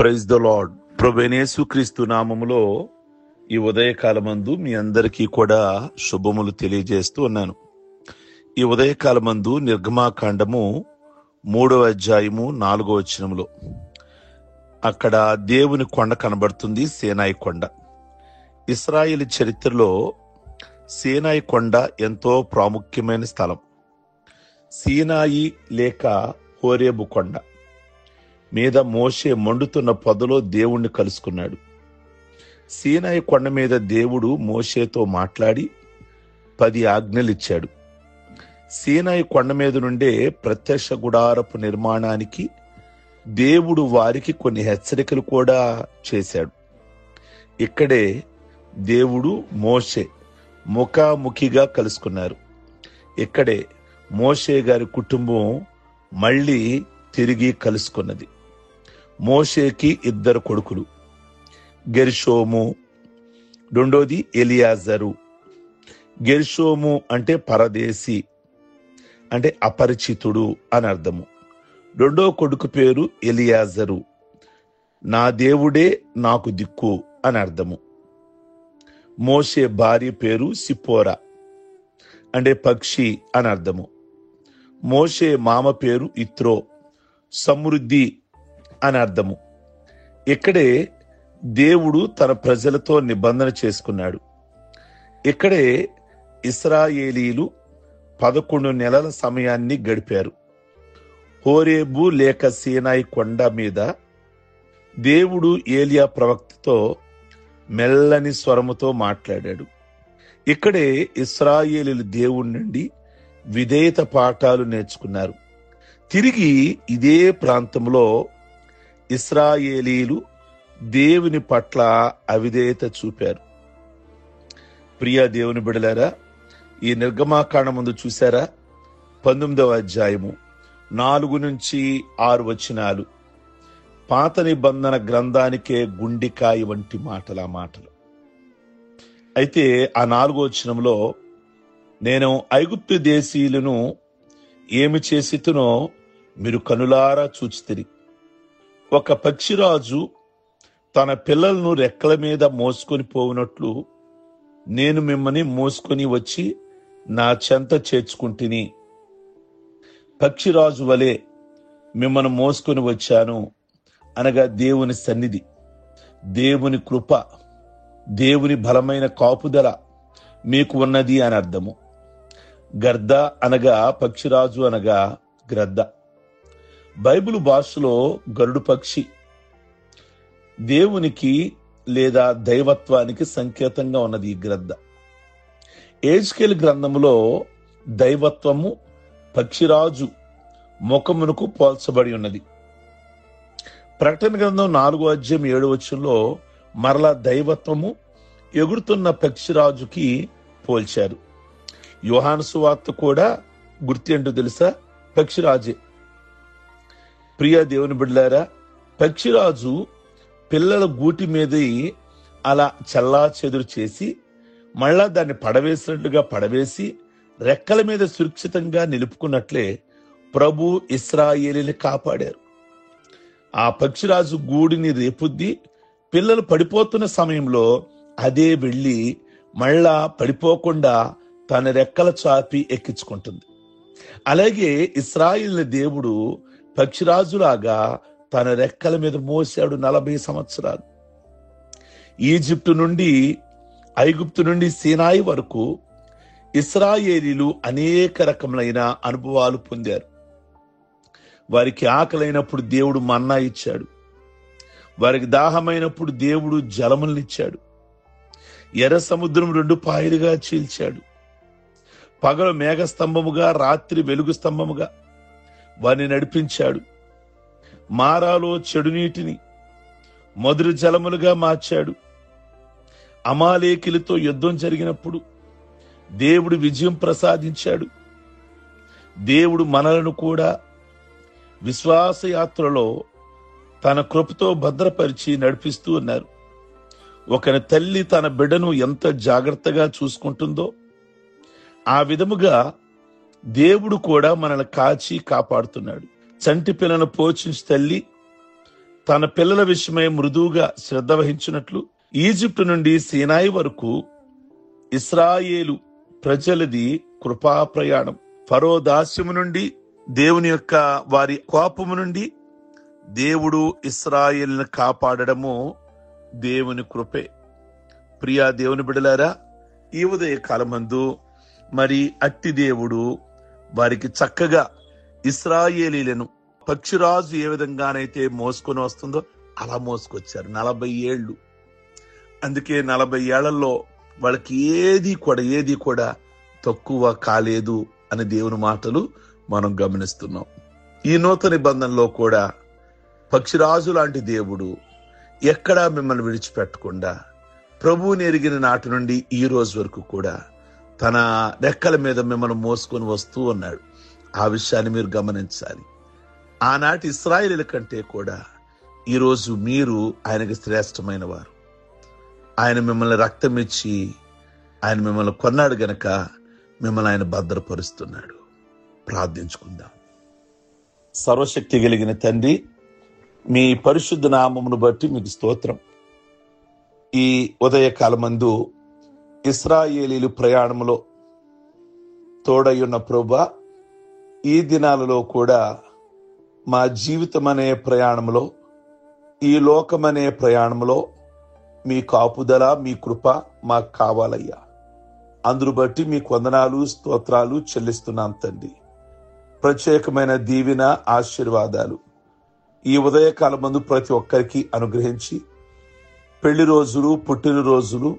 Praise the lord. ప్రభువైన యేసుక్రీస్తు నామములో ఈ ఉదయకాలమందు మీ అందరికీ కూడా శుభములు తెలియజేస్తూ ఉన్నాను. ఈ ఉదయకాలమందు నిర్గమాకాండము 3వ అధ్యాయము 4వ వచనములో అక్కడ దేవుని కొండ కనబడుతుంది, సీనాయి కొండ. ఇశ్రాయేలు చరిత్రలో సీనాయి కొండ ఎంతో ప్రాముఖ్యమైన స్థలం. సీనాయి లేక హోరేబు కొండ మీద మోషే మండుతున్న పొదలో దేవుణ్ణి కలుసుకున్నాడు. సీనాయి కొండ మీద దేవుడు మోషేతో మాట్లాడి 10 ఆజ్ఞలిచ్చాడు. సీనాయి కొండ మీద నుండే ప్రత్యక్ష గుడారపు నిర్మాణానికి దేవుడు వారికి కొన్ని హెచ్చరికలు కూడా చేశాడు. ఇక్కడే దేవుడు మోషే ముఖాముఖిగా కలుసుకున్నారు. ఇక్కడే మోషే గారి కుటుంబం మళ్ళీ తిరిగి కలుసుకున్నది. మోషేకి 2 కొడుకులు, గెర్షోము, రెండోది ఎలియాజరు. గెర్షోము అంటే పరదేశి, అంటే అపరిచితుడు అని అర్థము. రెండో కొడుకు పేరు ఎలియాజరు, నా దేవుడే నాకు దిక్కు అని అర్థము. మోషే భార్య పేరు సిప్పోరా, అంటే పక్షి అని అర్థము. మోషే మామ పేరు ఇత్రో, సమృద్ధి అని అర్థము. ఇక్కడే దేవుడు తన ప్రజలతో నిబంధన చేసుకున్నాడు. ఇక్కడే ఇశ్రాయేలీలు 11 నెలల సమయాన్ని గడిపారు. హోరేబు లేక సీనాయి కొండ మీద దేవుడు ఏలియా ప్రవక్తతో మెల్లని స్వరముతో మాట్లాడాడు. ఇక్కడే ఇశ్రాయేలీలు దేవుడి నుండి విధేయత పాఠాలు నేర్చుకున్నారు. తిరిగి ఇదే ప్రాంతంలో ఇశ్రాయేలీలు దేవుని పట్ల అవిధేయత చూపారు. ప్రియ దేవుని బిడ్డలారా, ఈ నిర్గమాకాండం ముందు చూసారా? 19వ అధ్యాయము 4 నుంచి 6 వచనాలు పాత నిబంధన గ్రంథానికే గుండికాయ వంటి మాటలు. అయితే ఆ 4వ వచనంలో, నేను ఐగుప్తు దేశీయులను ఏమి చేసితునో మీరు కనులారా చూచితిరి. ఒక పక్షిరాజు తన పిల్లలను రెక్కల మీద మోసుకొని పోవునట్లు నేను మిమ్మల్ని మోసుకొని వచ్చి నా చెంత చేర్చుకుంటుని. పక్షిరాజు వలె మిమ్మల్ని మోసుకొని వచ్చాను అనగా దేవుని సన్నిధి, దేవుని కృప, దేవుని బలమైన కాపుదల మీకు ఉన్నది అని అర్థము. గర్ద అనగా పక్షిరాజు అనగా గ్రద్ద. బైబిల్ భాషలో గరుడు పక్షి దేవునికి లేదా దైవత్వానికి సంకేతంగా ఉన్నది ఈ గ్రద్ద. ఎహెజ్కేలు గ్రంథములో దైవత్వము పక్షిరాజు ముఖమునకు పోల్చబడి ఉన్నది. ప్రకటన గ్రంథం 4వ అధ్యాయం 7వ వచనంలో మరలా దైవత్వము ఎగురుతున్న పక్షిరాజుకి పోల్చారు. యోహాను సువార్త కూడా గుర్తు ఏంటో తెలుసా? పక్షిరాజే. ప్రియ దేవుని బిడ్డలారా, పక్షిరాజు పిల్లల గూటి మీద అలా చల్లా చెదురు చేసి మళ్ళా దాన్ని పడవేసినట్లుగా పడవేసి రెక్కల మీద సురక్షితంగా నిలుపుకున్నట్లే ప్రభు ఇశ్రాయేలుని కాపాడారు. ఆ పక్షిరాజు గూడిని రేపుద్ది పిల్లలు పడిపోతున్న సమయంలో అదే వెళ్ళి మళ్ళా పడిపోకుండా తన రెక్కల చాపి ఎక్కించుకుంటుంది. అలాగే ఇశ్రాయేలు దేవుడు పక్షిరాజులాగా తన రెక్కల మీద మోసాడు 40 సంవత్సరాలు. ఈజిప్టు నుండి, ఐగుప్తు నుండి సీనాయి వరకు ఇశ్రాయేలీలు అనేక రకములైన అనుభవాలు పొందారు. వారికి ఆకలైనప్పుడు దేవుడు మన్నా ఇచ్చాడు. వారికి దాహమైనప్పుడు దేవుడు జలములనిచ్చాడు. ఎర్ర సముద్రం 2 పాయలుగా చీల్చాడు. పగలు మేఘస్తంభముగా, రాత్రి వెలుగు స్తంభముగా వారిని నడిపించాడు. మారాలో చెడు నీటిని మధుర జలములుగా మార్చాడు. అమాలేకీలతో యుద్ధం జరిగినప్పుడు దేవుడు విజయం ప్రసాదించాడు. దేవుడు మనలను కూడా విశ్వాసయాత్రలో తన కృపతో భద్రపరిచి నడిపిస్తూ ఉన్నారు. ఒక తల్లి తన బిడ్డను ఎంత జాగ్రత్తగా చూసుకుంటుందో ఆ విధముగా దేవుడు కూడా మనల్ని కాచి కాపాడుతున్నాడు. చంటి పిల్లను పోషించి తల్లి తన పిల్లల విషయమై మృదువుగా శ్రద్ధ వహించినట్లు ఈజిప్టు నుండి సీనాయి వరకు ఇశ్రాయేలు ప్రజలది కృపా ప్రయాణం. ఫరో దాస్యము నుండి దేవుని యొక్క వారి కోపము నుండి దేవుడు ఇశ్రాయేలును కాపాడడము దేవుని కృపే. ప్రియా దేవుని బిడ్డలారా, ఈ ఉదయ కాలమందు మరి అట్టి దేవుడు వారికి చక్కగా ఇశ్రాయేలీలను పక్షిరాజు ఏ విధంగానైతే మోసుకొని వస్తుందో అలా మోసుకొచ్చారు 40 ఏళ్ళు. అందుకే 40 ఏళ్లలో వాళ్ళకి ఏది కూడా తక్కువ కాలేదు అని దేవుని మాటలు మనం గమనిస్తున్నాం. ఈ నూతన నిబంధనలో కూడా పక్షిరాజు లాంటి దేవుడు ఎక్కడా మిమ్మల్ని విడిచిపెట్టకుండా ప్రభువుని ఎరిగిన నాటి నుండి ఈ రోజు వరకు కూడా తన రెక్కల మీద మిమ్మల్ని మోసుకొని వస్తూ ఉన్నాడు. ఆ విషయాన్ని మీరు గమనించాలి. ఆనాటి ఇశ్రాయేలీల కంటే కూడా ఈరోజు మీరు ఆయనకి శ్రేష్టమైన వారు. ఆయన మిమ్మల్ని రక్తం ఇచ్చి ఆయన మిమ్మల్ని కొన్నాడు గనక మిమ్మల్ని ఆయన భద్రపరుస్తున్నాడు. ప్రార్థించుకుందాం. సర్వశక్తి కలిగిన తండ్రి, మీ పరిశుద్ధ నామమును బట్టి మీకు స్తోత్రం. ఈ ఉదయకాలమందు ఇశ్రాయేలీలు ప్రయాణంలో తోడయ్యున్న ప్రభువా, ఈ దినాలలో కూడా మా జీవితం అనే ప్రయాణంలో, ఈ లోకమనే ప్రయాణంలో మీ కాపుదల, మీ కృప మాకు కావాలయ్యా. అందును బట్టి మీకు వందనాలు, స్తోత్రాలు చెల్లిస్తున్నాం తండ్రి. ప్రత్యేకమైన దీవెన, ఆశీర్వాదాలు ఈ ఉదయకాలమందు ప్రతి ఒక్కరికి అనుగ్రహించి, పెళ్లి రోజులు, పుట్టినరోజులు,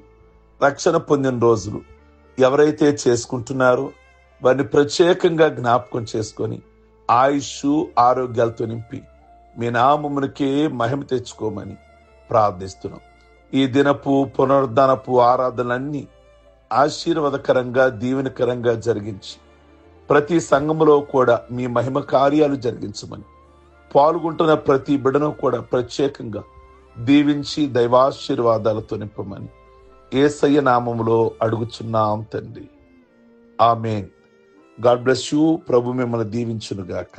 రక్షణ పొందిన రోజులు ఎవరైతే చేసుకుంటున్నారో వారిని ప్రత్యేకంగా జ్ఞాపకం చేసుకొని ఆయుష్, ఆరోగ్యాలతో నింపి మీ నామమునికే మహిమ తెచ్చుకోమని ప్రార్థిస్తున్నాం. ఈ దినపు పునరుద్ధానపు ఆరాధనలన్నీ ఆశీర్వాదకరంగా, దీవెనకరంగా జరిగించి ప్రతి సంఘములో కూడా మీ మహిమ కార్యాలు జరిగించమని, పాల్గొంటున్న ప్రతి బిడ్డను కూడా ప్రత్యేకంగా దీవించి దైవాశీర్వాదాలతో నింపమని యేసయ్య నామములో అడుగుచున్నాం తండ్రి. ఆమేన్. God bless you. ప్రభు మిమ్మల్ని దీవించును గాక.